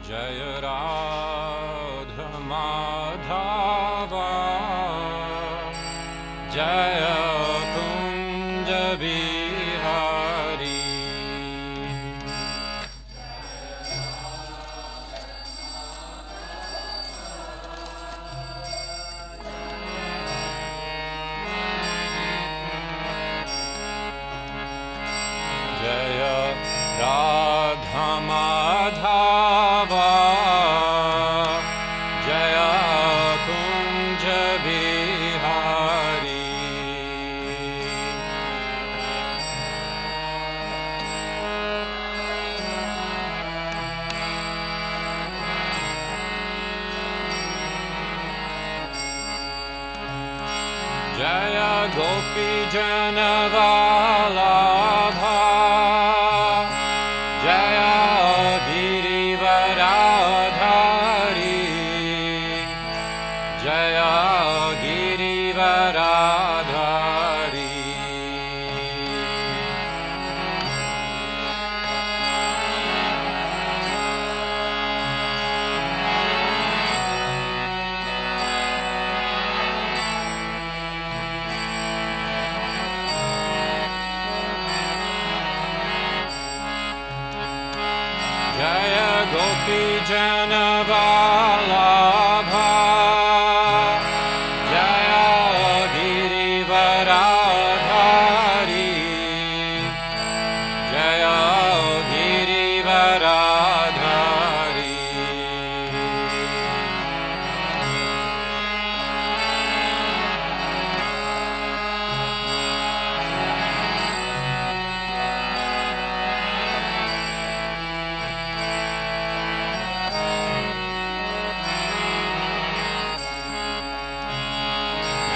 Jai Radha Madhava Jaya Kunja Bihari Jaya Radha Madhava Jaya Kunja Bihari Jaya Gopi Janavalabha Jaya Girivaradhari Jaya Girivaradhari Jaya Gopi Janavalabha Jaya Girivaradhari Jaya Girivaradhari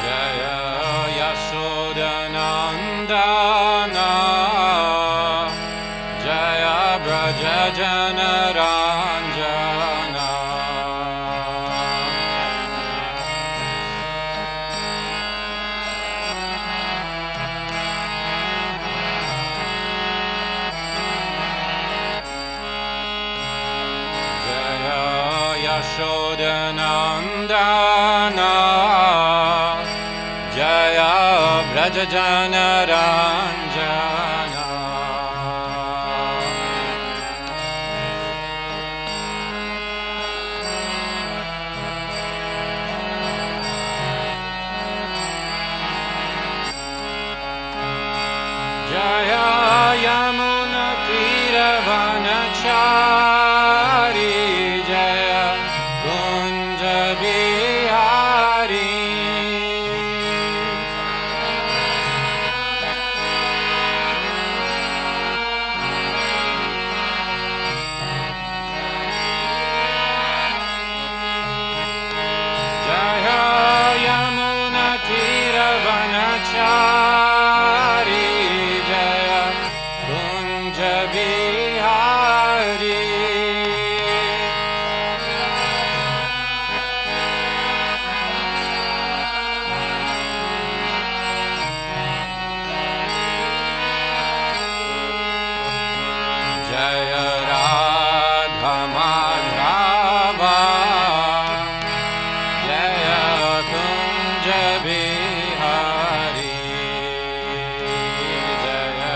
Jaya Yashodanandana Jaya Braja Janaranjana Jaya Yashodanandana Jaya Braja Janaranjana Jaya Yamuna Tiravanachari Jaya Kunja Bihari Jaya Yamuna Tiravanachari Jaya Kunja Bihari Jaya Radha Madhava Jaya Kunja Bihari Jaya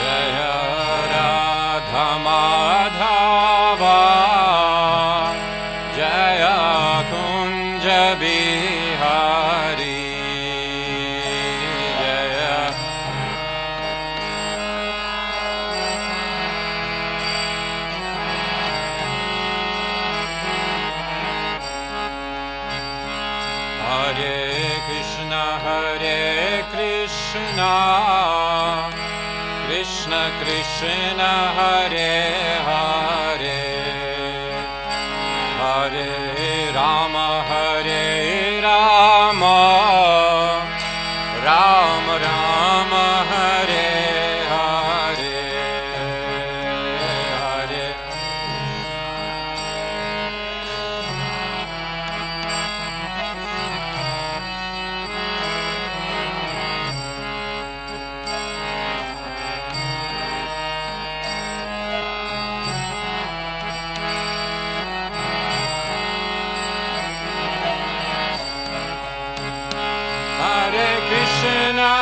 Jaya Radha Madhava Jaya Kunja Bihari Jaya Hare Krishna Krishna Krishna Hare Hare Hare Rama Rama Rama Hare Hare Hare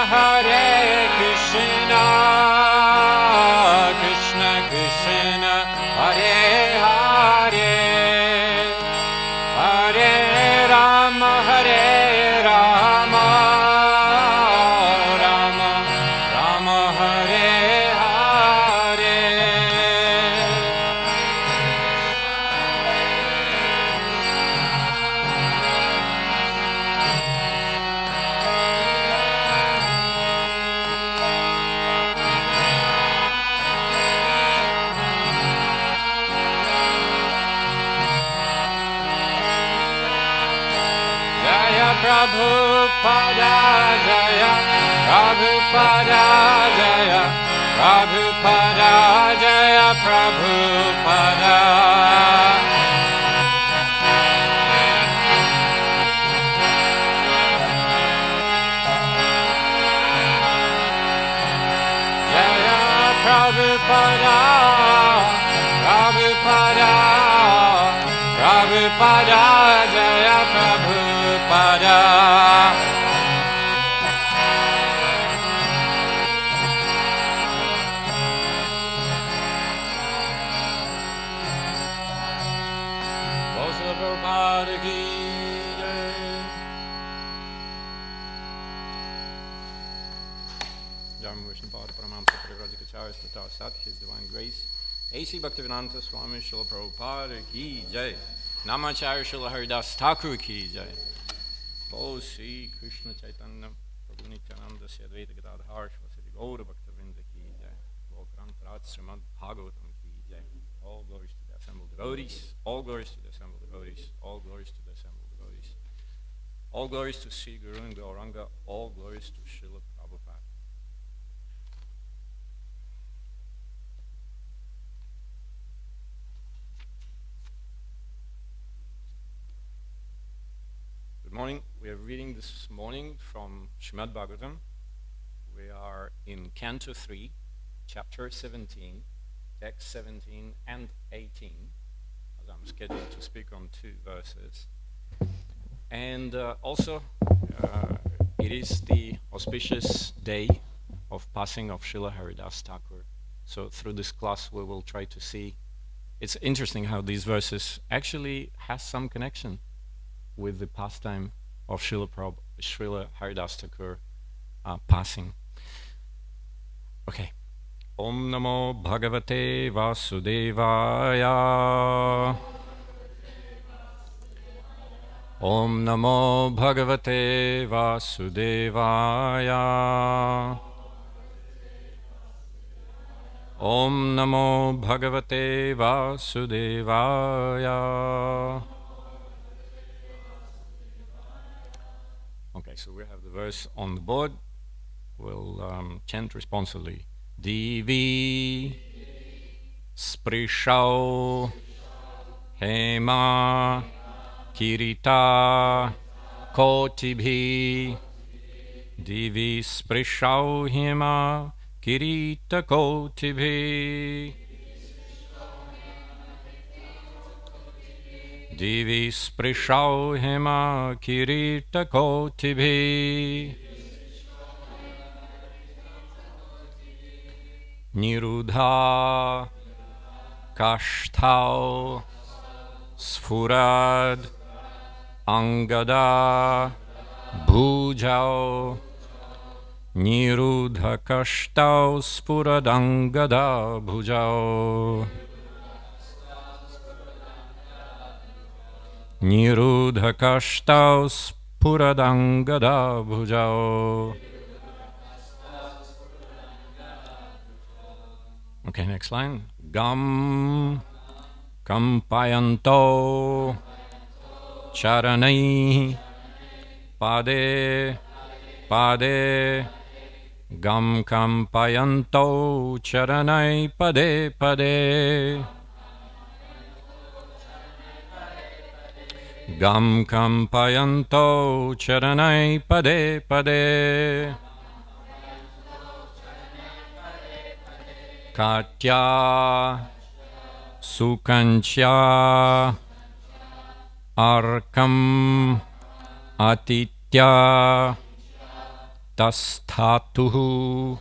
Hare Krishna, Krishna Krishna, Hare Hare, Hare Rama, Hare Rama, Rama Rama, Hare Hare. Jaya Prabhupada, Jaya Prabhupada, Jaya Prabhupada, Jaya Prabhupada. Jaya Prabhupada, Prabhupada, Prabhupada, Jaya Prabhupada. Bol Srila Prabhupada ki jai. Jai Vishnu Pada Paramahamsa Parivrajakacharya Tata Sat, His Divine Grace. A.C. Bhaktivedanta Swami Srila Prabhupada ki jai. Namacharya Srila Haridas Thakur ki jai. Bol Sri Krishna Chaitanya Prabhu Nityananda Sri Advaita Gadadhar Shvasati Gaura Bhaktavinda ki jai. Bol Granth Raj Srimad Bhagavatam ki jai. All glories to the assembled devotees. All glories to the assembled devotees. All glories to the assembled devotees. All glories to Sri Guru and Gauranga. All glories to Srila Prabhupada. Good morning. We are reading this morning from Srimad Bhagavatam. We are in Canto 3, Chapter 17, Text 17 and 18, as I'm scheduled to speak on 2 verses. And also, it is the auspicious day of passing of Srila Haridas Thakur. So through this class we will try to see. It's interesting how these verses actually has some connection with the pastime of Srila Haridas Thakur passing. Okay. Om Namo Bhagavate Vasudevaya. Om Namo Bhagavate Vasudevaya. Om Namo Bhagavate Vasudevaya. Okay, so we have the verse on the board. We'll chant responsively. Divi Sprishau Hema Kirita Kotibhi. Divi Sprishau Hema Kirita Kotibhi. Divi Sprishau Hema Kirita Kotibhi. Nirudha Kashtau Sfurad Angada Bhujao. Nirudha Kashtau Sfurad Angada Bhujao. Nirudha Kashtau Sfurad Angada Bhujao. Okay, next line. Gam Kampayanto Charanai Pade Pade. Gam Kampayanto Charanai Pade Pade. Gam Kampayanto Charanai Pade Pade. Katya Sukancha Arkam Atitya Tasthatuhu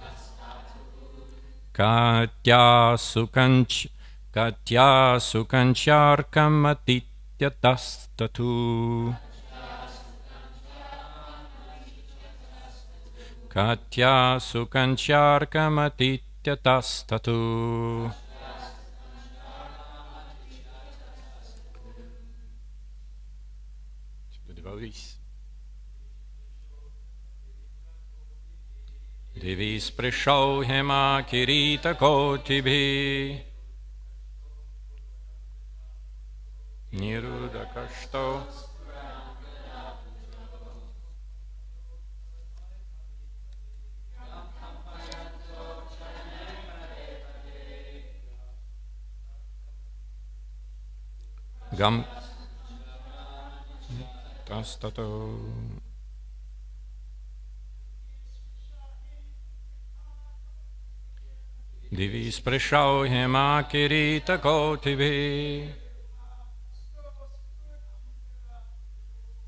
Katya sukancharkamatityatasthatu Katya sukancharkamatityatasthatu. The devotees. Devi sprishau hema kirita kotibhi nirudakashto gam tastato. Divi sprishau hema kirita kotibhi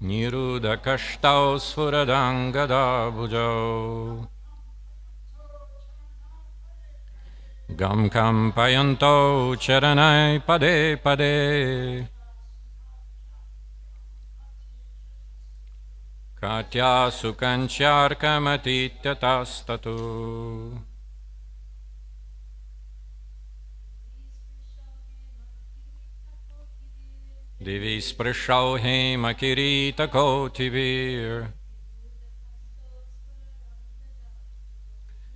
nirudakashtau sfuradangada bhujau gam kampayanto charanai pade pade katya sukancharkamatityatasthatu. Divi sprishau hema kirita kotibhir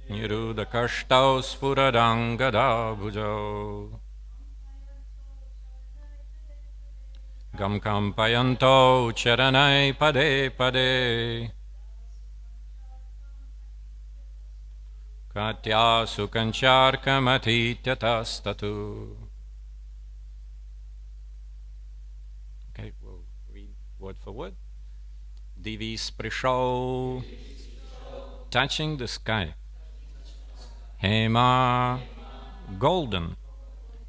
nirudakashtau sfuradangada bhujau gam kampayanto charanai pade pade katya sukancharkamatityatasthatu. Okay, we'll read word for word. Divi sprishau, touching the sky. Hema, golden.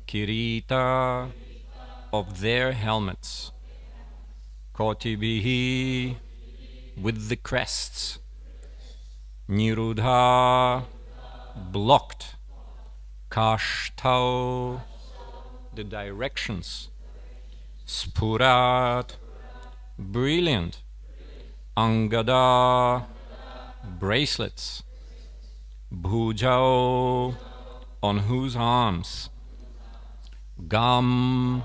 Kirita, of their helmets. Kotibihi, with the crests. Nirudha, blocked. Kashtau, the directions. Spurat, brilliant. Angada, bracelets. Bhujau, on whose arms. Gam,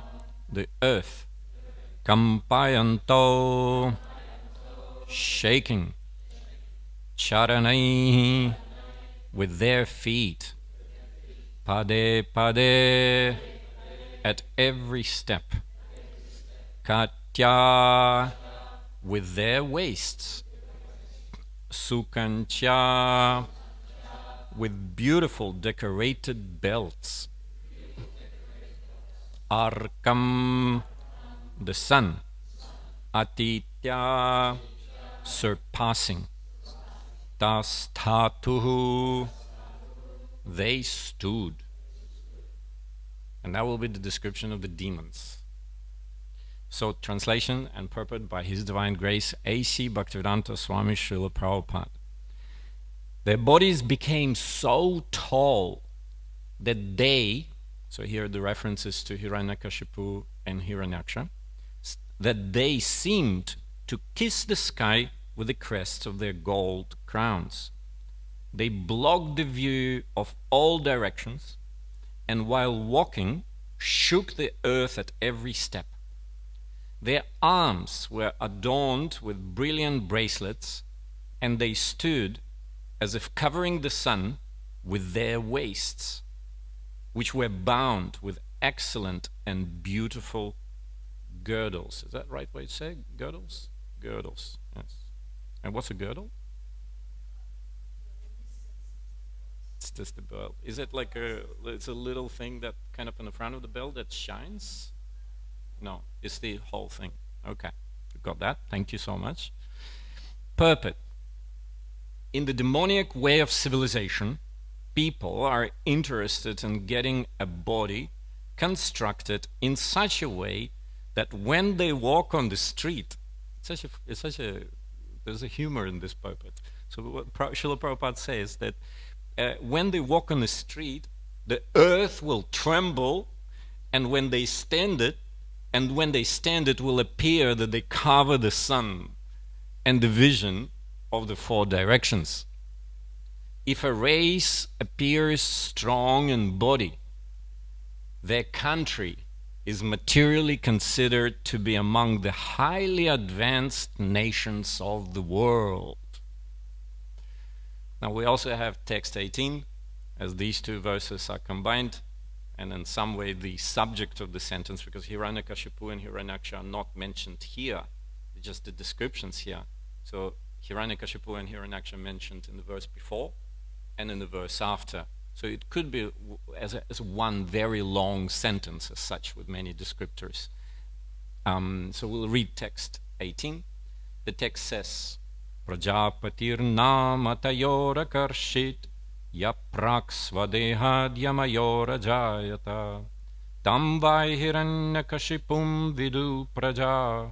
the earth. Kampayanto, shaking. Charanai, with their feet. Pade pade, at every step. Katya, with their waists. Sukancha, with beautiful decorated belts. Arkam, the sun. Atitya, surpassing. Tasthatuhu, they stood. And that will be the description of the demons. So, translation and purport by His Divine Grace A.C. Bhaktivedanta Swami Srila Prabhupada. Their bodies became so tall that they, so here are the references to Hiranyakashipu and Hiranyaksha, that they seemed to kiss the sky with the crests of their gold crowns. They blocked the view of all directions, and while walking, shook the earth at every step. Their arms were adorned with brilliant bracelets, and they stood as if covering the sun with their waists, which were bound with excellent and beautiful girdles. Is that the right way to say girdles? Girdles, yes. And what's a girdle? It's just the belt. Is it like it's a little thing that kind of in the front of the belt that shines? No, it's the whole thing. Okay, you got that. Thank you so much. Purport. In the demoniac way of civilization, people are interested in getting a body constructed in such a way that when they walk on the street, there's a humor in this purport. So what Srila Prabhupada says that when they walk on the street, the earth will tremble, and when they stand it, it will appear that they cover the sun and the vision of the four directions. If a race appears strong in body, their country is materially considered to be among the highly advanced nations of the world. Now we also have text 18, as these two verses are combined, and in some way the subject of the sentence, because Hiranyakashipu and Hiranyaksha are not mentioned here, just the descriptions here. So Hiranyakashipu and Hiranyaksha are mentioned in the verse before and in the verse after. So it could be as one very long sentence as such, with many descriptors. So we'll read text 18. The text says, Prajapatir namatayora karshit yaprak svadehad yamayora jayata tam vai hiranyakashipum vidu praja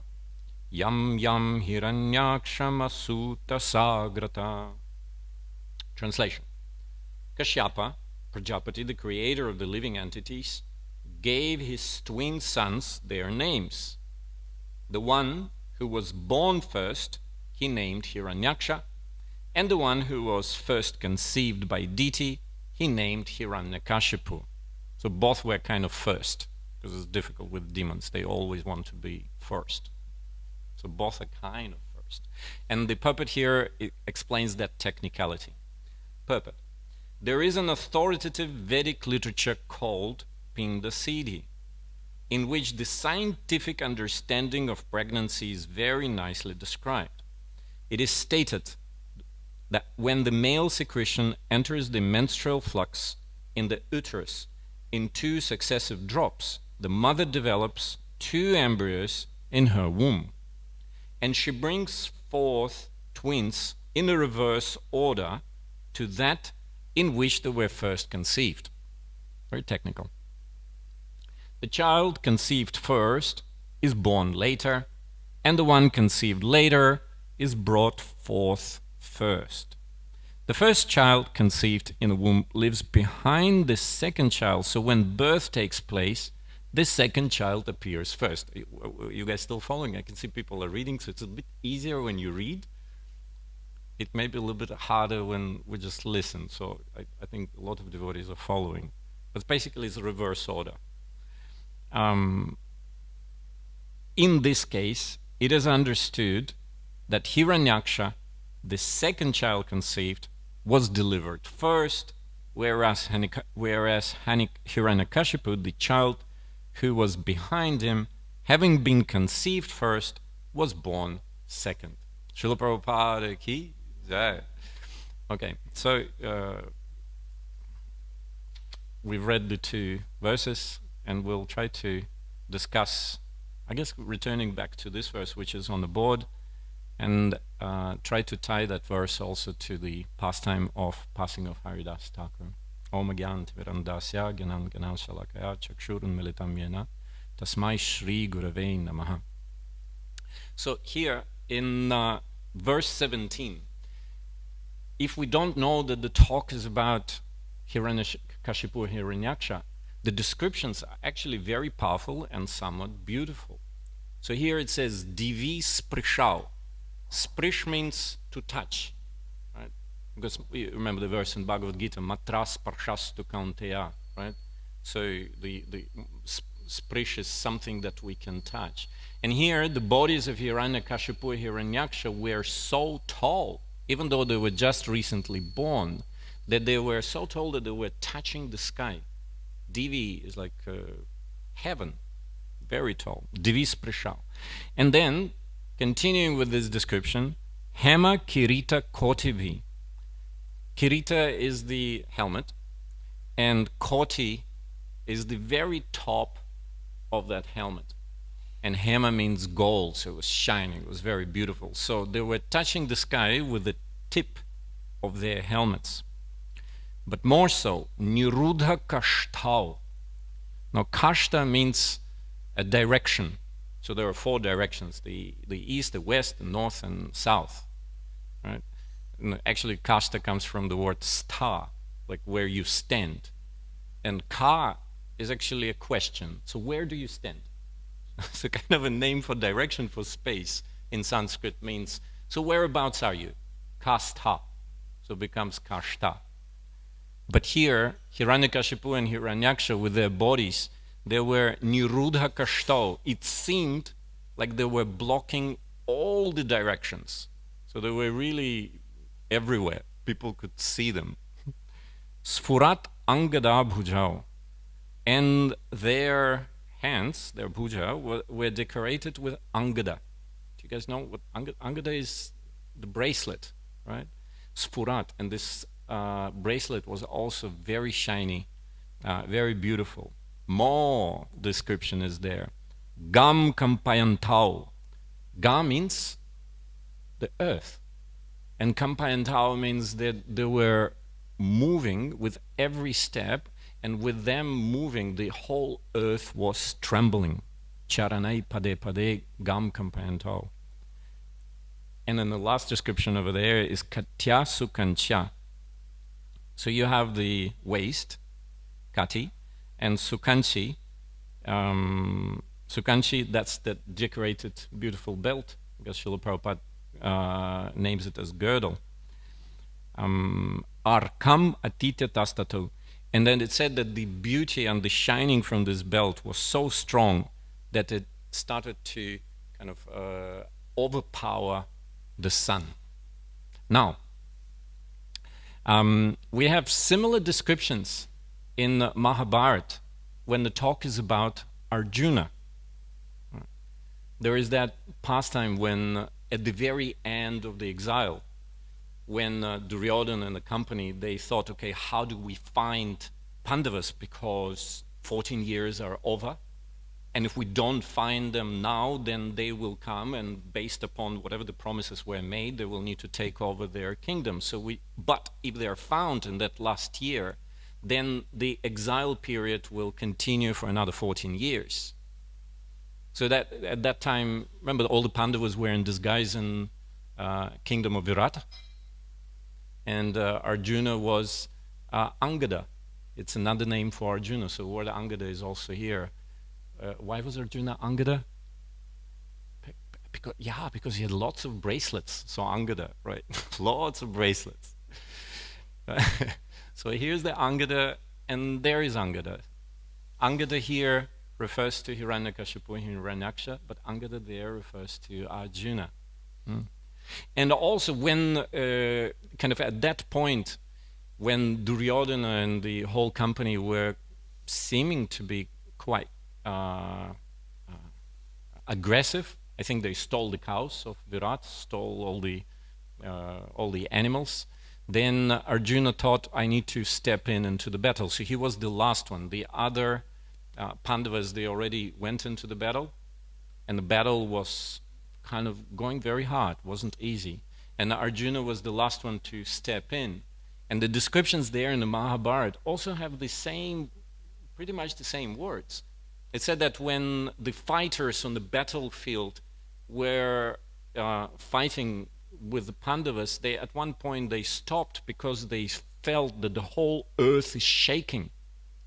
yam yam hiranyaksham asuta sagrata. Translation. Kashyapa, Prajapati, the creator of the living entities, gave his twin sons their names. The one who was born first, he named Hiranyaksha, and the one who was first conceived by deity, he named Hiranyakashipu. So both were kind of first, because it's difficult with demons. They always want to be first. So both are kind of first. And the purport here explains that technicality. Purport. There is an authoritative Vedic literature called Pinda Siddhi, in which the scientific understanding of pregnancy is very nicely described. It is stated that when the male secretion enters the menstrual flux in the uterus in 2 successive drops, the mother develops 2 embryos in her womb, and she brings forth twins in a reverse order to that in which they were first conceived. Very technical. The child conceived first is born later, and the one conceived later is brought forth first. The first child conceived in the womb lives behind the second child, so when birth takes place, the second child appears first. You guys still following? I can see people are reading, so it's a bit easier when you read. It may be a little bit harder when we just listen, so I think a lot of devotees are following. But basically it's a reverse order. In this case, it is understood that Hiranyaksha, the second child conceived, was delivered first, whereas Hiranyakashipu, the child who was behind him, having been conceived first, was born second. Srila Prabhupada ki jai. Okay, so we've read the 2 verses, and we'll try to discuss, I guess, returning back to this verse, which is on the board, and try to tie that verse also to the pastime of passing of Haridas Thakur. Om Gyant Virandasya Gyanan Gyanan Shalakaya Chakshurun Militam Yena Tasmai Shri Gurave Namaha. So here in verse 17, if we don't know that the talk is about Hiranyakashipu, Hiranyaksha, the descriptions are actually very powerful and somewhat beautiful. So here it says, Divi Sprishau. Sprish means to touch, right? Because we remember the verse in Bhagavad Gita, Matras Parshastu Kaunteya, right? So the sprish is something that we can touch. And here the bodies of Hiranyakashipu, Hiranyaksha were so tall, even though they were just recently born, that they were so tall that they were touching the sky. Divi is like heaven, very tall. Divi Sprishau. And then, continuing with this description, Hema Kirita Kotivi. Kirita is the helmet, and Koti is the very top of that helmet. And Hema means gold, so it was shining, it was very beautiful. So they were touching the sky with the tip of their helmets. But more so, Nirudha Kashtau. Now, Kashta means a direction. So there are 4 directions, the east, the west, the north, and south. Right? Actually, kashta comes from the word sta, like where you stand. And ka is actually a question. So where do you stand? It's a kind of a name for direction, for space in Sanskrit means, so whereabouts are you? Kastha. So it becomes kashta. But here, Hiranyakashipu and Hiranyaksha with their bodies, they were nirudha kashto. It seemed like they were blocking all the directions. So they were really everywhere. People could see them. Sfurat angada bhujao. And their hands, their bhuja, were decorated with angada. Do you guys know what angada is? The bracelet, right? Sfurat. And this bracelet was also very shiny, very beautiful. More description is there. Gam kampayantau. Gam means the earth. And kampayantau means that they were moving with every step, and with them moving, the whole earth was trembling. Charanai pade pade gam kampayantau. And then the last description over there is katya sukancha. So you have the waist, kati, and sukanchi. Sukanchi, that's the decorated, beautiful belt, because Srila Prabhupada names it as girdle. Arkam atitya tastato. And then it said that the beauty and the shining from this belt was so strong that it started to kind of overpower the sun. Now, we have similar descriptions in Mahabharata when the talk is about Arjuna. There is that pastime when, at the very end of the exile, when Duryodhana and the company, they thought, okay, how do we find Pandavas, because 14 years are over, and if we don't find them now, then they will come, and based upon whatever the promises were made, they will need to take over their kingdom. But if they are found in that last year, then the exile period will continue for another 14 years. So that at that time, remember, all the Pandavas were in disguise in kingdom of Virata, and Arjuna was Angada. It's another name for Arjuna, so the word Angada is also here. Why was Arjuna Angada? Because he had lots of bracelets, so Angada, right? Lots of bracelets. So here's the Angada, and there is Angada. Angada here refers to Hiranyakashipu and Hiranyaksha, but Angada there refers to Arjuna. And also when, kind of at that point, when Duryodhana and the whole company were seeming to be quite aggressive, I think they stole the cows of Virat, stole all the animals. Then Arjuna thought, I need to step into the battle. So he was the last one. The other Pandavas, they already went into the battle, and the battle was kind of going very hard, wasn't easy. And Arjuna was the last one to step in. And the descriptions there in the Mahabharata also have the same, pretty much the same words. It said that when the fighters on the battlefield were fighting with the Pandavas, at one point they stopped because they felt that the whole earth is shaking.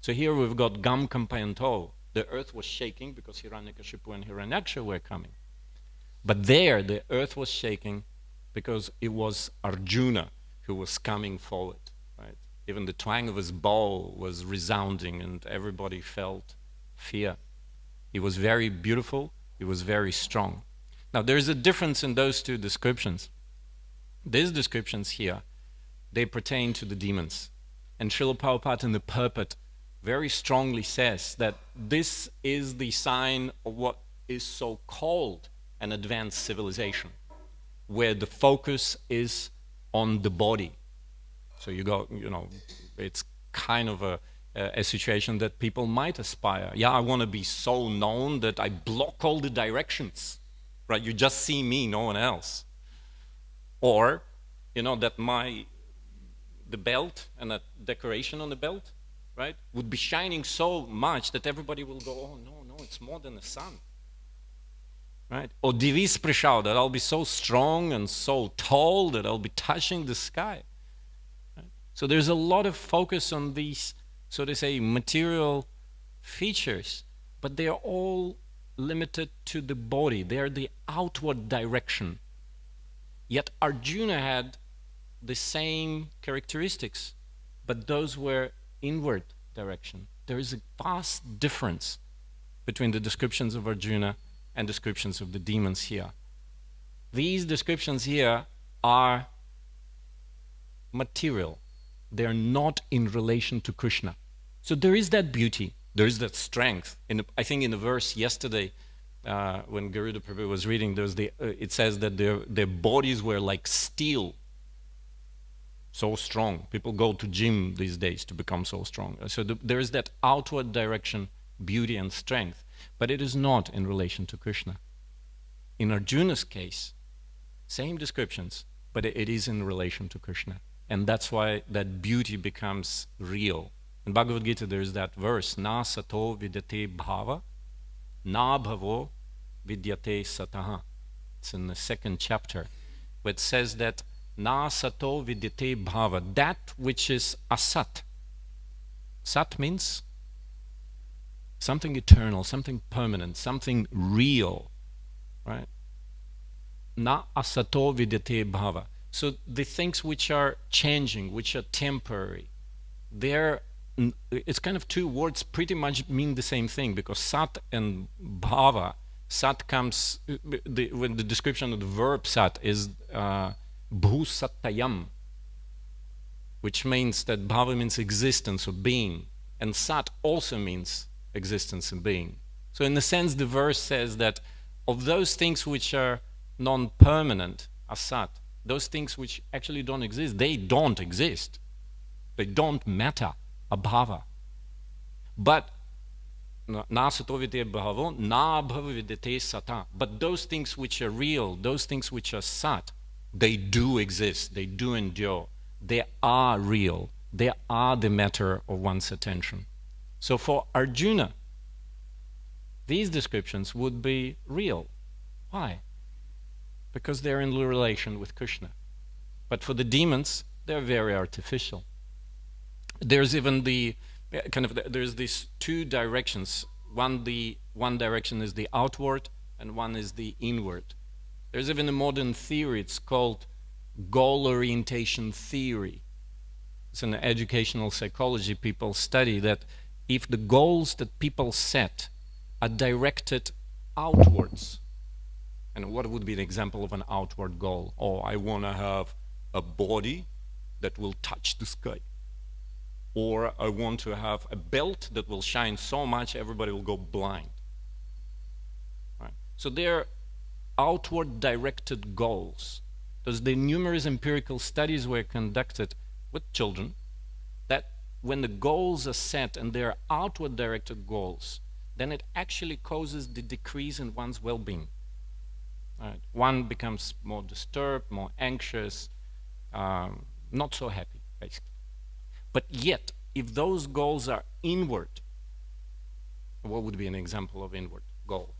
So here we've got Gam Kampayanto. The earth was shaking because Hiranyakashipu and Hiranyaksha were coming. But there the earth was shaking because it was Arjuna who was coming forward, right? Even the twang of his bow was resounding and everybody felt fear. He was very beautiful, he was very strong. Now there's a difference in those two descriptions. These descriptions here, they pertain to the demons. And Srila Prabhupada in the purport very strongly says that this is the sign of what is so called an advanced civilization, where the focus is on the body. So it's kind of a situation that people might aspire. Yeah, I want to be so known that I block all the directions, right? You just see me, no one else. Or, that the belt and that decoration on the belt, right, would be shining so much that everybody will go, oh, no, it's more than the sun. right? Or divis prishao, that I'll be so strong and so tall that I'll be touching the sky. Right? So there's a lot of focus on these, so to say, material features, but they are all limited to the body. They are the outward direction. Yet Arjuna had the same characteristics, but those were inward direction. There is a vast difference between the descriptions of Arjuna and descriptions of the demons here. These descriptions here are material. They are not in relation to Krishna. So there is that beauty, there is that strength. I think in the verse yesterday, when Garuda Prabhu was reading, it says that their bodies were like steel, so strong. People go to gym these days to become so strong. So there is that outward direction, beauty and strength, but it is not in relation to Krishna. In Arjuna's case, same descriptions, but it is in relation to Krishna. And that's why that beauty becomes real. In Bhagavad Gita, there is that verse, na sato vidyate bhava, na bhavo vidyate sataha. It's in the 2nd chapter, where it says that na sato vidyate bhava, that which is asat. Sat means something eternal, something permanent, something real, right? Na asato vidyate bhava. So the things which are changing, which are temporary, it's kind of two words pretty much mean the same thing, because sat and bhava, sat comes, when the description of the verb sat is bhusattayam, which means that bhava means existence or being, and sat also means existence and being. So in a sense, the verse says that of those things which are non-permanent, asat, those things which actually don't exist, they don't exist. They don't matter, abhava. But na sato vidyate bhavo, na bhava vidyate sata. But those things which are real, those things which are sat, they do exist, they do endure. They are real. They are the matter of one's attention. So for Arjuna, these descriptions would be real. Why? Because they're in relation with Krishna. But for the demons, they're very artificial. There's even there's these two directions. One direction is the outward, and one is the inward. There's even a modern theory, it's called goal orientation theory. It's an educational psychology. People study that if the goals that people set are directed outwards, and what would be an example of an outward goal? Oh, I want to have a body that will touch the sky. Or I want to have a belt that will shine so much everybody will go blind. Right? So they're outward directed goals. Because the numerous empirical studies were conducted with children that when the goals are set and they're outward directed goals, then it actually causes the decrease in one's well-being. Right? One becomes more disturbed, more anxious, not so happy, basically. But yet, if those goals are inward, what would be an example of inward goal?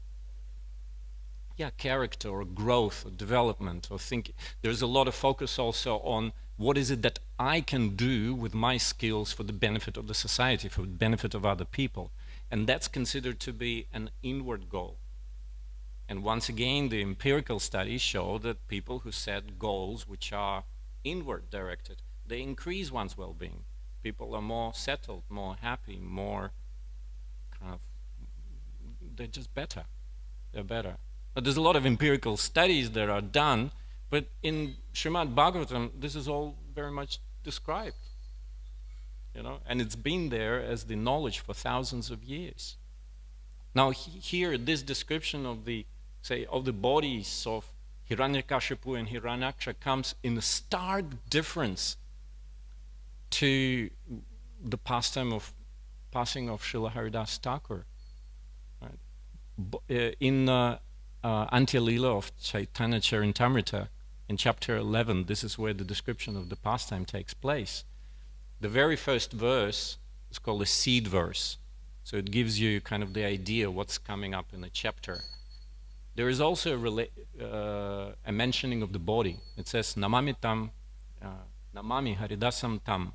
Yeah, character or growth or development or thinking. There's a lot of focus also on what is it that I can do with my skills for the benefit of the society, for the benefit of other people. And that's considered to be an inward goal. And once again, the empirical studies show that people who set goals which are inward directed, they increase one's well-being. People are more settled, more happy, more they're just better. They're better. But there's a lot of empirical studies that are done, but in Srimad Bhagavatam, this is all very much described. And it's been there as the knowledge for thousands of years. Now here, this description of the bodies of Hiranyakashipu and Hiranyaksha comes in a stark difference to the passing of Srila Haridas Thakur. Right? In Antya-lila of Chaitanya Charitamrita, in chapter 11, this is where the description of the pastime takes place. The very first verse is called a seed verse. So it gives you kind of the idea what's coming up in the chapter. there is also a mentioning of the body. It says, Namami Haridasam tam,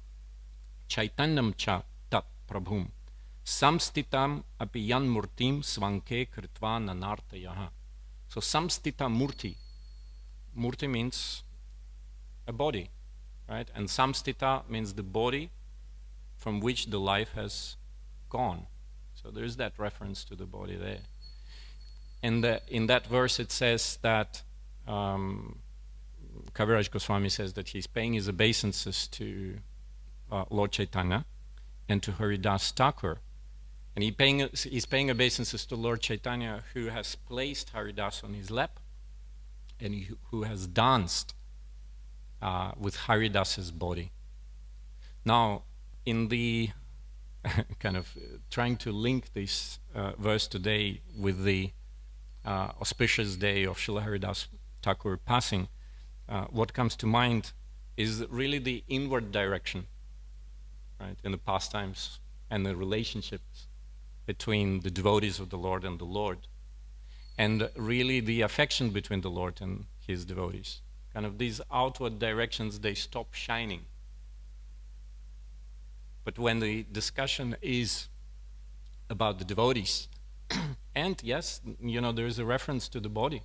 Chaitanyam cha tat prabhum, samstitam apiyan murtim svanke kritva nanartayaha. So samstita murti. Murti means a body, right? And samstita means the body from which the life has gone. So there's that reference to the body there. And in that verse it says that Kaviraj Goswami says that he's paying his obeisances to Lord Chaitanya and to Haridas Thakur. And he's paying obeisances to Lord Chaitanya, who has placed Haridas on his lap and who has danced with Haridas's body. Now, in the kind of trying to link this verse today with the auspicious day of Srila Haridas Thakur passing, what comes to mind is really the inward direction, right, in the pastimes and the relationships between the devotees of the Lord and the Lord, and really the affection between the Lord and his devotees. Kind of these outward directions, they stop shining. But when the discussion is about the devotees, and yes, there is a reference to the body,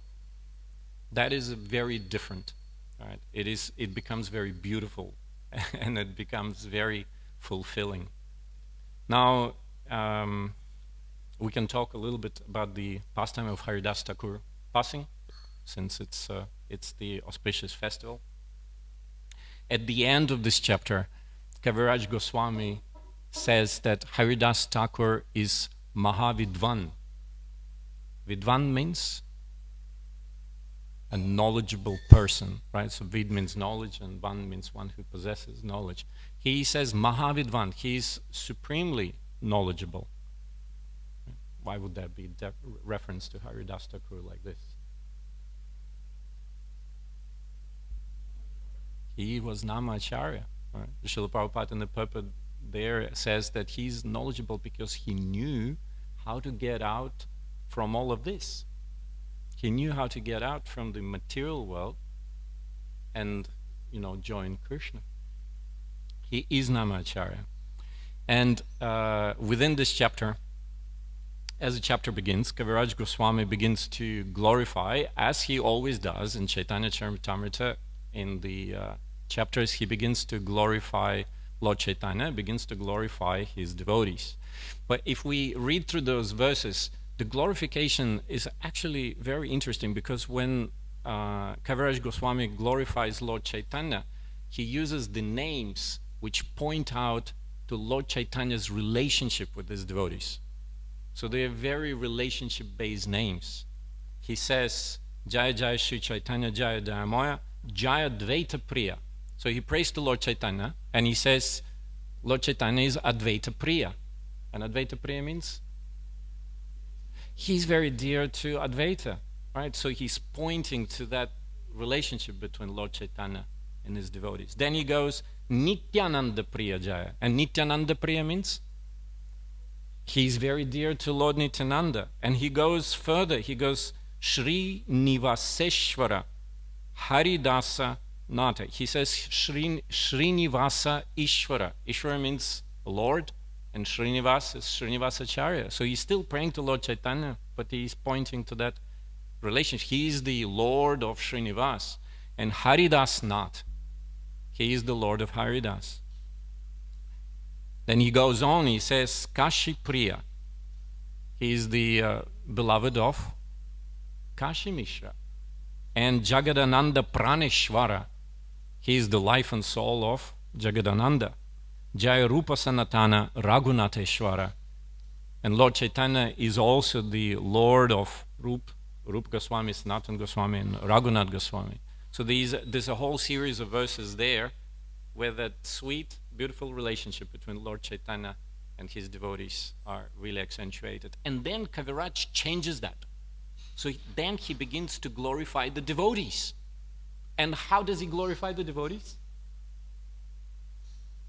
that is very different, right? It becomes very beautiful and it becomes very fulfilling. Now, we can talk a little bit about the pastime of Haridas Thakur passing, since it's the auspicious festival. At the end of this chapter, Kaviraj Goswami says that Haridas Thakur is Mahavidvan. Vidvan means a knowledgeable person, right? So Vid means knowledge and Van means one who possesses knowledge. He says Mahavidvan, he is supremely knowledgeable. Why would that be reference to Haridas Thakur like this? He was Namacharya. Right? Srila Prabhupada in the purport there says that he's knowledgeable because he knew how to get out from all of this. He knew how to get out from the material world and, join Krishna. He is Namacharya. And within this chapter, as the chapter begins, Kaviraj Goswami begins to glorify, as he always does in Chaitanya Charitamrita, in the chapters, he begins to glorify Lord Chaitanya, begins to glorify his devotees. But if we read through those verses, the glorification is actually very interesting, because when Kaviraj Goswami glorifies Lord Chaitanya, he uses the names which point out to Lord Chaitanya's relationship with his devotees. So they are very relationship-based names. He says, Jaya Jaya Shri Chaitanya Jaya Dayamoya Jaya Dvaita Priya. So he prays to Lord Chaitanya, and he says, Lord Chaitanya is Advaita Priya. And Advaita Priya means? He's very dear to Advaita, right? So he's pointing to that relationship between Lord Chaitanya and his devotees. Then he goes, Nityananda Priya Jaya. And Nityananda Priya means? He's very dear to Lord Nityananda. And he goes further. He goes, Shri Nivaseshwara Haridasa Nata. He says Srinivasa Ishvara. Ishvara means Lord, and Srinivasa is Srinivasacharya. So he's still praying to Lord Chaitanya, but he's pointing to that relationship. He is the Lord of Srinivas, and Haridas Nath. He is the Lord of Haridas. Then he goes on, he says Kashi Priya. He is the beloved of Kashi Mishra. And Jagadananda Praneshwara. He is the life and soul of Jagadananda. Jaya Rupa Sanatana Raghunatheshwara. And Lord Chaitanya is also the Lord of Rupa Goswami, Sanatana Goswami, and Raghunath Goswami. So there's a whole series of verses there where that sweet, beautiful relationship between Lord Chaitanya and his devotees are really accentuated. And then Kaviraj changes that. So then he begins to glorify the devotees. And how does he glorify the devotees?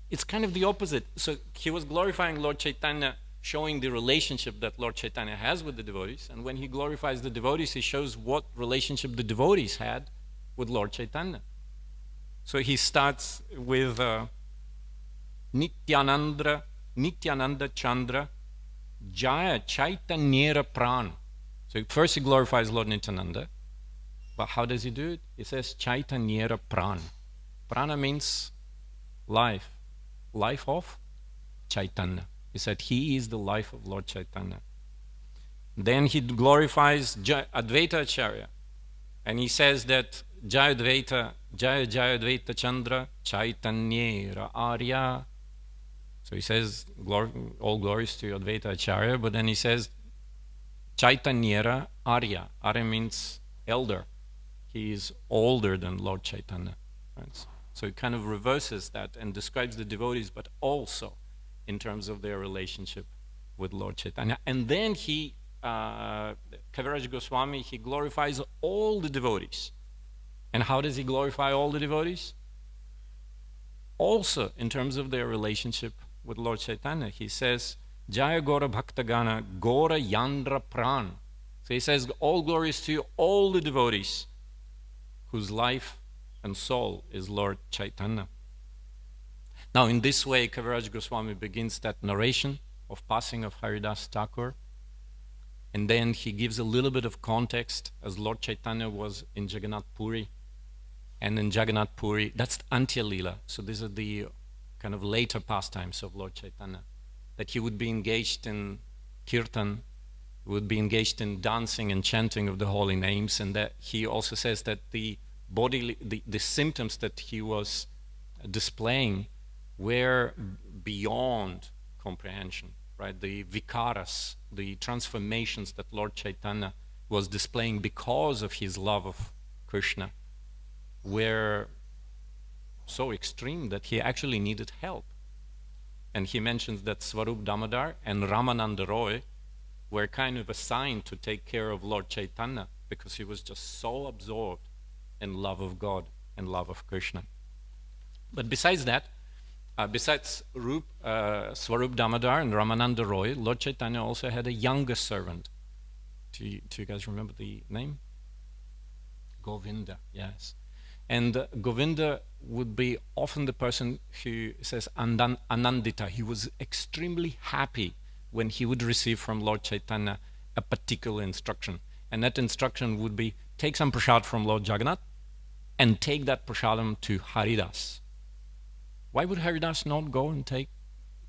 It's kind of the opposite. So he was glorifying Lord Chaitanya showing the relationship that Lord Chaitanya has with the devotees. And when he glorifies the devotees, he shows what relationship the devotees had with Lord Chaitanya. So he starts with Nityananda Chandra Jaya Chaitanyera Pran. So first he glorifies Lord Nityananda. But how does he do it? He says Chaitanyera Pran. Prana means life. Life of Chaitanya. He said he is the life of Lord Chaitanya. Then he glorifies Advaita Acharya. And he says that Jaya Advaita Chandra Chaitanyera Arya. So he says all glories to Advaita Acharya, but then he says Chaitanyera Arya. Arya means elder. He is older than Lord Chaitanya. Right? So he kind of reverses that and describes the devotees, but also in terms of their relationship with Lord Chaitanya. And then he, Kaviraj Goswami, he glorifies all the devotees. And how does he glorify all the devotees? Also in terms of their relationship with Lord Chaitanya. He says, Jaya Gora Bhaktagana Gora Yandra Pran. So he says, all glories to all the devotees whose life and soul is Lord Chaitanya. Now, in this way, Kaviraj Goswami begins that narration of passing of Haridas Thakur, and then he gives a little bit of context as Lord Chaitanya was in Jagannath Puri, and in Jagannath Puri, that's Antya Leela. So these are the kind of later pastimes of Lord Chaitanya, that he would be engaged in kirtan, would be engaged in dancing and chanting of the holy names, and that he also says that the symptoms that he was displaying were beyond comprehension, right? The vikaras, the transformations that Lord Chaitanya was displaying because of his love of Krishna were so extreme that he actually needed help. And he mentions that Swarup Damodar and Ramananda Roy were kind of assigned to take care of Lord Chaitanya because he was just so absorbed in love of God and love of Krishna. But besides that, besides Swarup Damodar and Ramananda Roy, Lord Chaitanya also had a younger servant. Do you guys remember the name? Govinda, yes. And Govinda would be often the person who says Anandita. He was extremely happy when he would receive from Lord Chaitanya a particular instruction. And that instruction would be, take some prasad from Lord Jagannath and take that prasadam to Haridas. Why would Haridas not go and take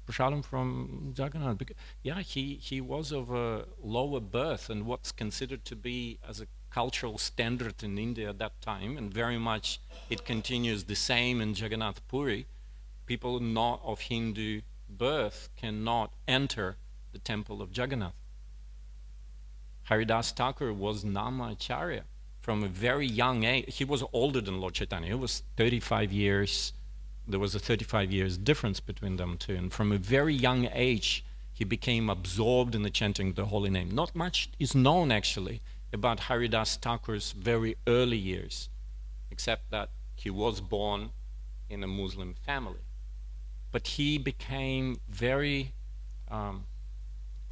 prasadam from Jagannath? Because, he was of a lower birth and what's considered to be as a cultural standard in India at that time, and very much it continues the same in Jagannath Puri. People not of Hindu birth cannot enter the temple of Jagannath. Haridas Thakur was Nama Acharya from a very young age. He was older than Lord Chaitanya. He was 35 years. There was a 35 years difference between them two. And from a very young age, he became absorbed in the chanting of the holy name. Not much is known, actually, about Haridas Thakur's very early years, except that he was born in a Muslim family. But he became very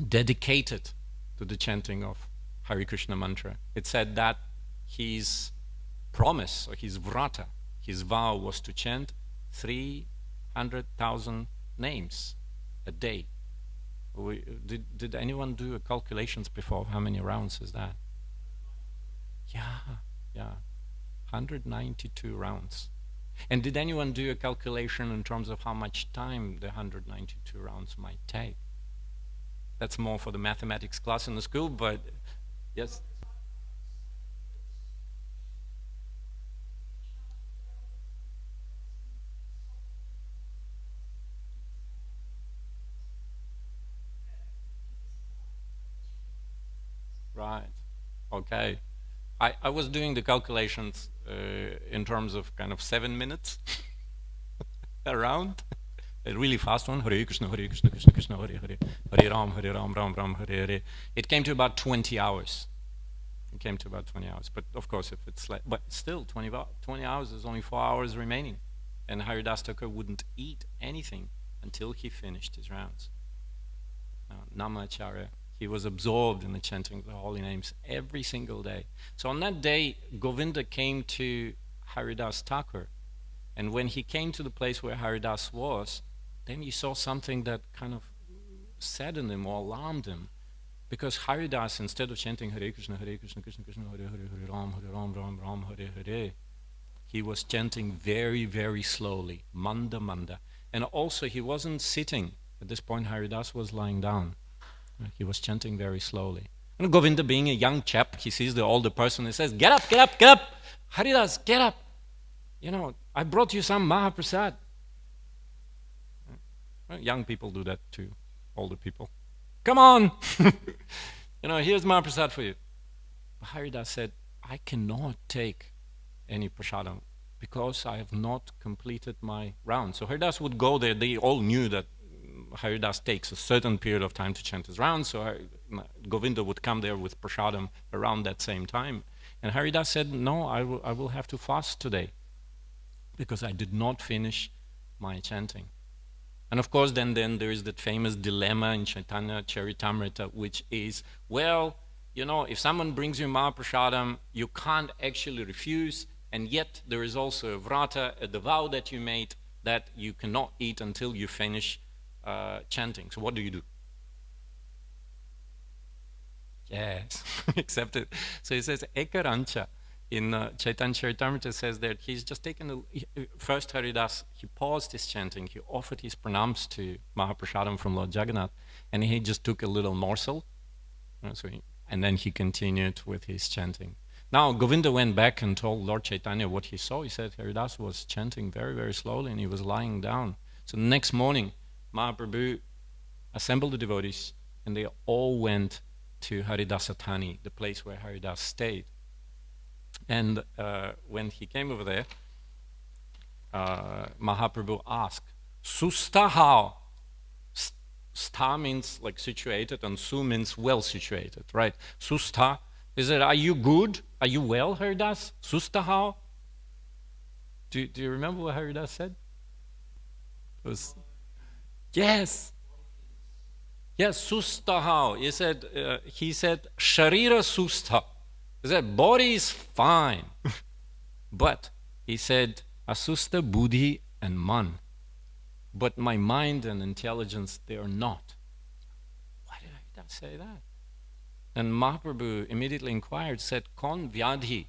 dedicated to the chanting of Hare Krishna mantra. It said that his promise, or his vrata, his vow was to chant 300,000 names a day. Did anyone do calculations before? How many rounds is that? Yeah, 192 rounds. And did anyone do a calculation in terms of how much time the 192 rounds might take? That's more for the mathematics class in the school, but yes. Right. Okay. I was doing the calculations in terms of kind of 7 minutes around. A really fast one. Hare Krishna, Hare Krishna, Krishna Krishna, Hare Hare, Hare Ram, Ram Ram, Hare Hare. It came to about 20 hours. It came to about 20 hours. But of course, if it's like, but still 20 hours, there's only 4 hours remaining. And Haridas Thakur wouldn't eat anything until he finished his rounds. Namacharya. He was absorbed in the chanting of the holy names every single day. So on that day, Govinda came to Haridas Thakur. And when he came to the place where Haridas was, then he saw something that kind of saddened him or alarmed him. Because Haridas, instead of chanting Hare Krishna, Krishna Krishna, Hare Hare, Hare Ram, Ram Ram, Hare Hare, he was chanting very, very slowly, manda manda. And also he wasn't sitting. At this point, Haridas was lying down. He was chanting very slowly. And Govinda, being a young chap, he sees the older person and says, "Get up, get up, get up! Haridas, get up! You know, I brought you some Mahaprasad." Well, young people do that to older people. "Come on! You know, here's Mahaprasad for you." But Haridas said, "I cannot take any prasadam because I have not completed my round." So Haridas would go there. They all knew that Haridas takes a certain period of time to chant his round, so Govinda would come there with prasadam around that same time. And Haridas said, "No, I will have to fast today because I did not finish my chanting." And of course, then there is that famous dilemma in Chaitanya Charitamrita, which is, well, you know, if someone brings you Mahaprasadam, you can't actually refuse, and yet there is also a vrata, the vow that you made, that you cannot eat until you finish chanting. So what do you do? Yes, accept it. So he says, Ekarancha. In Chaitanya Charitamrita says that he's just taken first Haridas, he paused his chanting, he offered his pranams to Mahaprasadam from Lord Jagannath, and he just took a little morsel, and then he continued with his chanting. Now Govinda went back and told Lord Chaitanya what he saw. He said Haridas was chanting very, very slowly and he was lying down. So the next morning, Mahaprabhu assembled the devotees and they all went to Haridasatani, the place where Haridas stayed. And when he came over there, Mahaprabhu asked, "Susta how?" Sta means like situated, and su means well situated, right? Susta, is it, are you good? Are you well, Haridas? Susta how? Do you remember what Haridas said? It was, yes. Yes, susta how? He said, Sharira susta. He said, body is fine. But, he said, asusta buddhi and man. But my mind and intelligence, they are not. Why did Haridas say that? And Mahaprabhu immediately inquired, said, Kon vyadhi.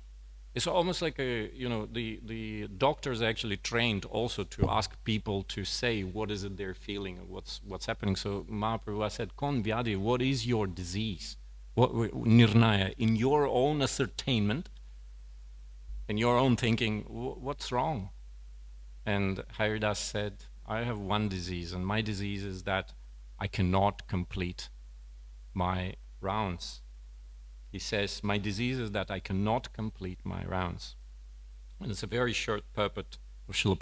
It's almost like the doctors actually trained also to ask people to say what is it they're feeling and what's happening. So Mahaprabhu said, Kon vyadhi, what is your disease? What, nirnaya, in your own ascertainment, in your own thinking, what's wrong? And Haridas said, I have one disease, and my disease is that I cannot complete my rounds. He says, my disease is that I cannot complete my rounds. And it's a very short purport of Srila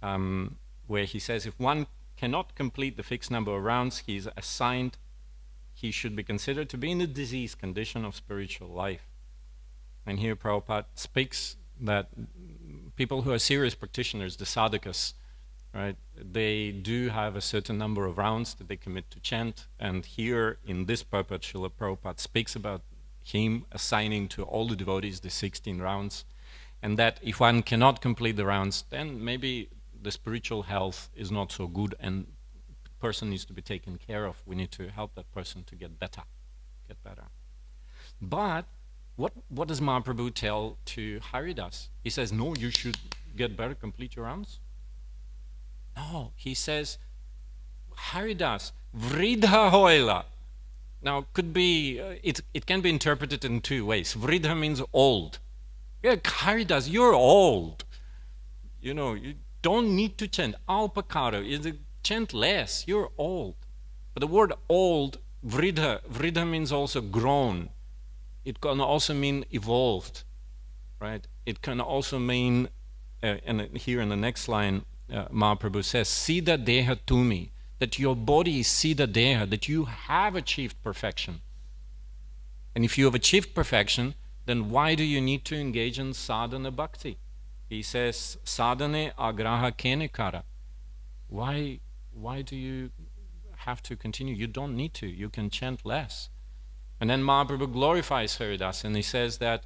Prabhupada, where he says, if one cannot complete the fixed number of rounds he is assigned, he should be considered to be in a diseased condition of spiritual life. And here Prabhupada speaks that people who are serious practitioners, the sadhakas, right, they do have a certain number of rounds that they commit to chant, and here in this purport, Srila Prabhupada speaks about him assigning to all the devotees the 16 rounds, and that if one cannot complete the rounds, then maybe the spiritual health is not so good and the person needs to be taken care of. We need to help that person to get better. But what does Mahaprabhu tell to Haridas? He says, no, you should get better, complete your rounds. No, he says, Haridas, vridha hoila. Now, could be, it can be interpreted in two ways. Vridha means old. Yeah, Haridas, you're old. You know, you don't need to chant. Alpakara is a chant less. You're old. But the word old, vridha means also grown. It can also mean evolved, right? It can also mean, and here in the next line, Mahaprabhu says, Siddha Deha Tumi, that your body is Siddha Deha, that you have achieved perfection. And if you have achieved perfection, then why do you need to engage in sadhana bhakti? He says, Sadhane agraha kene kara. Why do you have to continue. You don't need to. You can chant less. And then Mahaprabhu glorifies Haridas, and he says that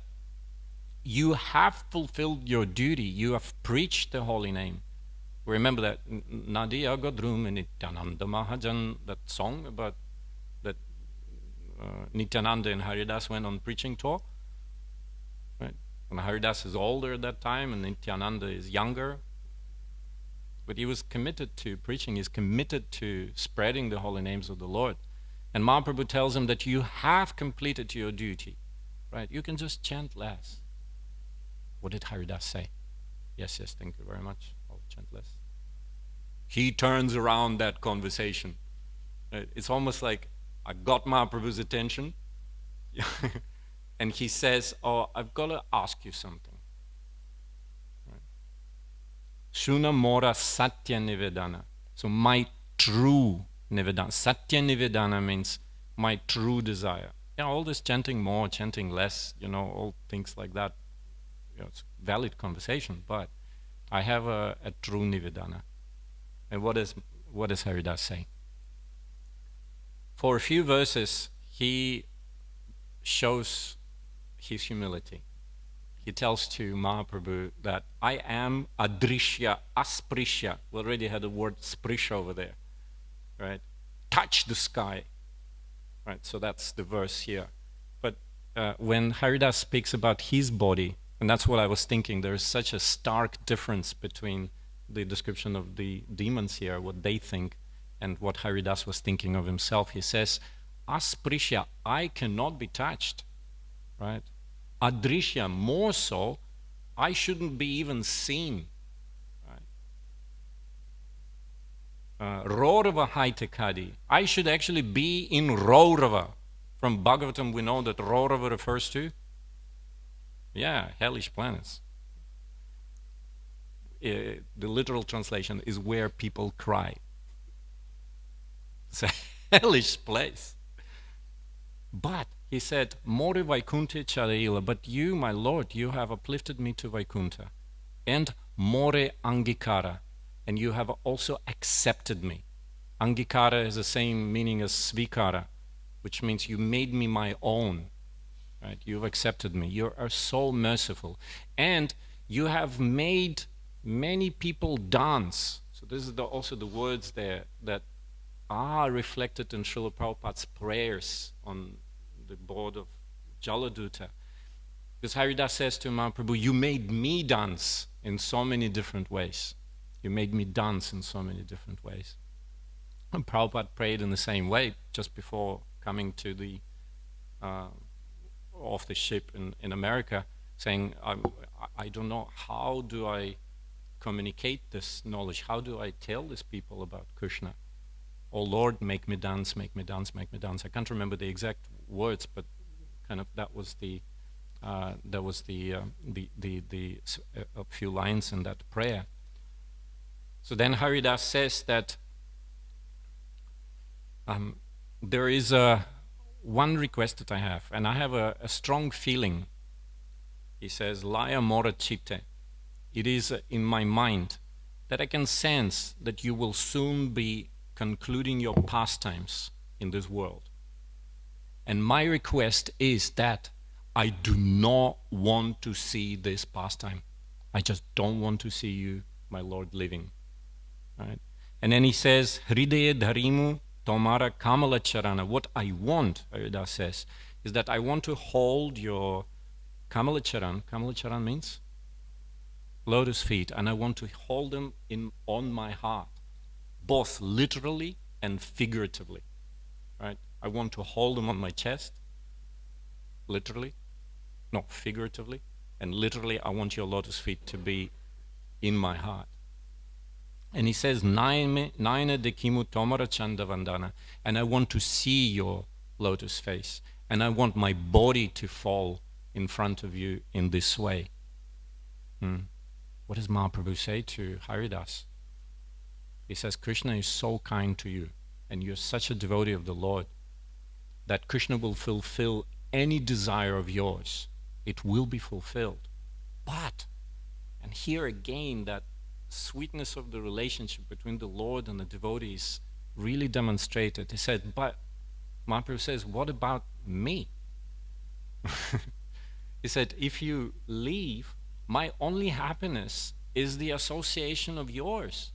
you have fulfilled your duty. You have preached the holy name. Remember that Nadia Godrum and Nityananda Mahajan, that song about that Nityananda and Haridas went on preaching tour. Right? And Haridas is older at that time, and Nityananda is younger. But he was committed to preaching. He's committed to spreading the holy names of the Lord. And Mahaprabhu tells him that you have completed your duty. Right? You can just chant less. What did Haridas say? Yes, thank you very much. I'll chant less. He turns around that conversation. It's almost like I got Mahaprabhu's attention. And he says, oh, I've got to ask you something. Shuna Mora Satya Nivedana. So my true Nivedana. Satya Nivedana means my true desire. Yeah, all this chanting more, chanting less, all things like that. It's a valid conversation, but I have a true Nivedana. And what does Haridas say? For a few verses, he shows his humility. He tells to Mahaprabhu that I am adrishya, asprishya. We already had the word sprisha over there, right? Touch the sky, right? So that's the verse here. But when Haridas speaks about his body, and that's what I was thinking, there is such a stark difference between the description of the demons here, what they think, and what Haridas was thinking of himself. He says, asprishya, I cannot be touched, right? Adrishya, more so, I shouldn't be even seen. Raurava haitakadi, I should actually be in Raurava. From Bhagavatam we know that Raurava refers to, hellish planets. The literal translation is where people cry. It's a hellish place. But he said, More Vaikunta Charila, but you, my Lord, you have uplifted me to Vaikunta. And More Angikara, and you have also accepted me. Angikara has the same meaning as Svikara, which means you made me my own. Right? You've accepted me. You are so merciful. And you have made many people dance. So this is also the words there that are reflected in Srila Prabhupada's prayers on the board of Jaladuta. Because Haridas says to Mahaprabhu, you made me dance in so many different ways. You made me dance in so many different ways. And Prabhupada prayed in the same way just before coming to the off the ship in America, saying, I don't know, how do I communicate this knowledge? How do I tell these people about Krishna? Oh Lord, make me dance, make me dance, make me dance. I can't remember the exact words, but kind of that was a few lines in that prayer. So then Haridas says that there is one request that I have, and I have a strong feeling. He says, Laya mora chitte. It is in my mind that I can sense that you will soon be concluding your pastimes in this world. And my request is that I do not want to see this pastime. I just don't want to see you, my Lord, living. Right? And then he says, Hridaya dharimu tomara kamala charana. What I want, Haridas says, is that I want to hold your kamala charan. Kamala charan means lotus feet, and I want to hold them on my heart, both literally and figuratively. Right? I want to hold them on my chest, figuratively, and literally I want your lotus feet to be in my heart. And he says, Naina dekimu tomara chanda vandana, and I want to see your lotus face, and I want my body to fall in front of you in this way. What does Mahaprabhu say to Haridas? He says, Krishna is so kind to you, and you're such a devotee of the Lord, that Krishna will fulfill any desire of yours. It will be fulfilled. But, and here again, that sweetness of the relationship between the Lord and the devotees really demonstrated. He said, but Mahaprabhu says, what about me? He said, if you leave, my only happiness is the association of yours.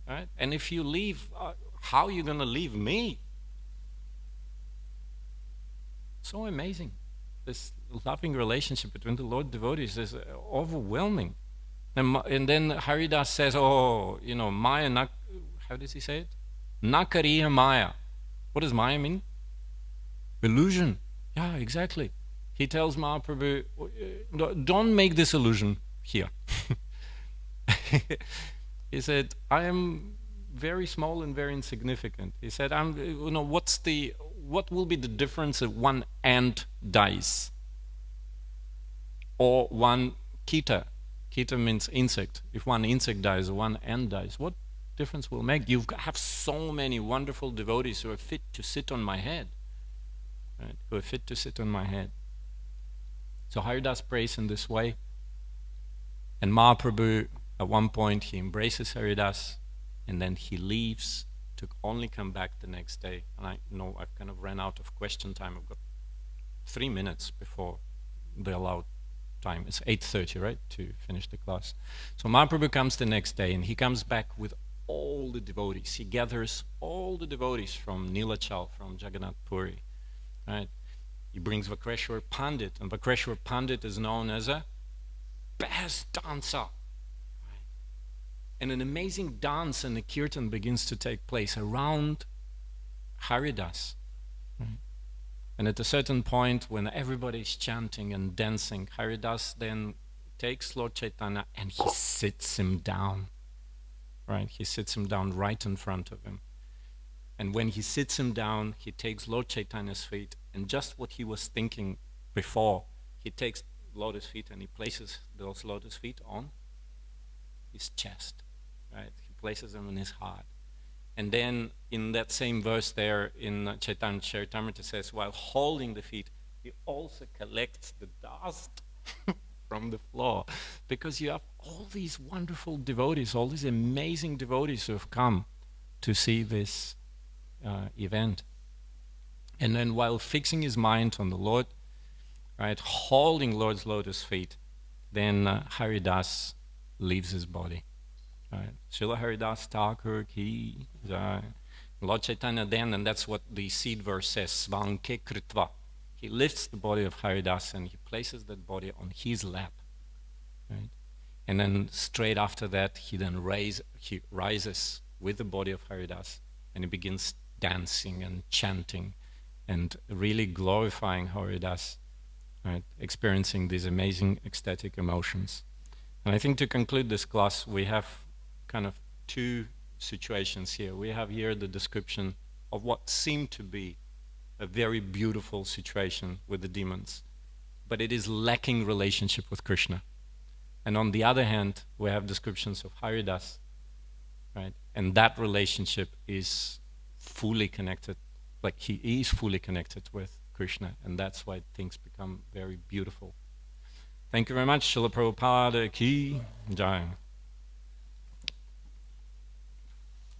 Right? And if you leave, how are you going to leave me? So amazing. This loving relationship between the Lord devotees is overwhelming. And then Haridas says, oh, Maya, how does he say it? Nakariya Maya. What does Maya mean? Illusion. Yeah, exactly. He tells Mahaprabhu, don't make this illusion here. He said, I am very small and very insignificant. He said, what will be the difference if one ant dies? Or one kita. Kita means insect. If one insect dies or one ant dies, what difference will it make? You have so many wonderful devotees who are fit to sit on my head. Right? Who are fit to sit on my head. So Haridas prays in this way. And Mahaprabhu, at one point, he embraces Haridas, and then he leaves to only come back the next day. And I know I've kind of ran out of question time. I've got 3 minutes before the allowed time. It's 8:30, right, to finish the class. So Mahaprabhu comes the next day, and he comes back with all the devotees. He gathers all the devotees from Nilachal, from Jagannath Puri, right? He brings Vakreshwar Pandit, and Vakreshwar Pandit is known as a best dancer. Right? And an amazing dance and a kirtan begins to take place around Haridas. Right? And at a certain point, when everybody is chanting and dancing, Haridas then takes Lord Chaitanya and he sits him down. Right? He sits him down right in front of him. And when he sits him down, he takes Lord Chaitanya's feet, and just what he was thinking before, he takes lotus feet and he places those lotus feet on his chest. Right? He places them in his heart. And then in that same verse there in Chaitanya Charitamrita says, while holding the feet, he also collects the dust from the floor. Because you have all these wonderful devotees, all these amazing devotees who have come to see this event. And then while fixing his mind on the Lord, right, holding Lord's lotus feet, then Haridas leaves his body. Right? Srila Haridas Thakur ki jai. Lord Chaitanya then, and that's what the seed verse says, Svanke Kritva. He lifts the body of Haridas and he places that body on his lap. Right? And then straight after that, he rises with the body of Haridas and he begins dancing and chanting and really glorifying Haridas, right? Experiencing these amazing ecstatic emotions. And I think to conclude this class, we have kind of two situations here. We have here the description of what seemed to be a very beautiful situation with the demons, but it is lacking relationship with Krishna. And on the other hand, we have descriptions of Haridas, right? And that relationship is fully connected, like he is fully connected with Krishna, and that's why things become very beautiful. Thank you very much. Srila Prabhupada ki jai.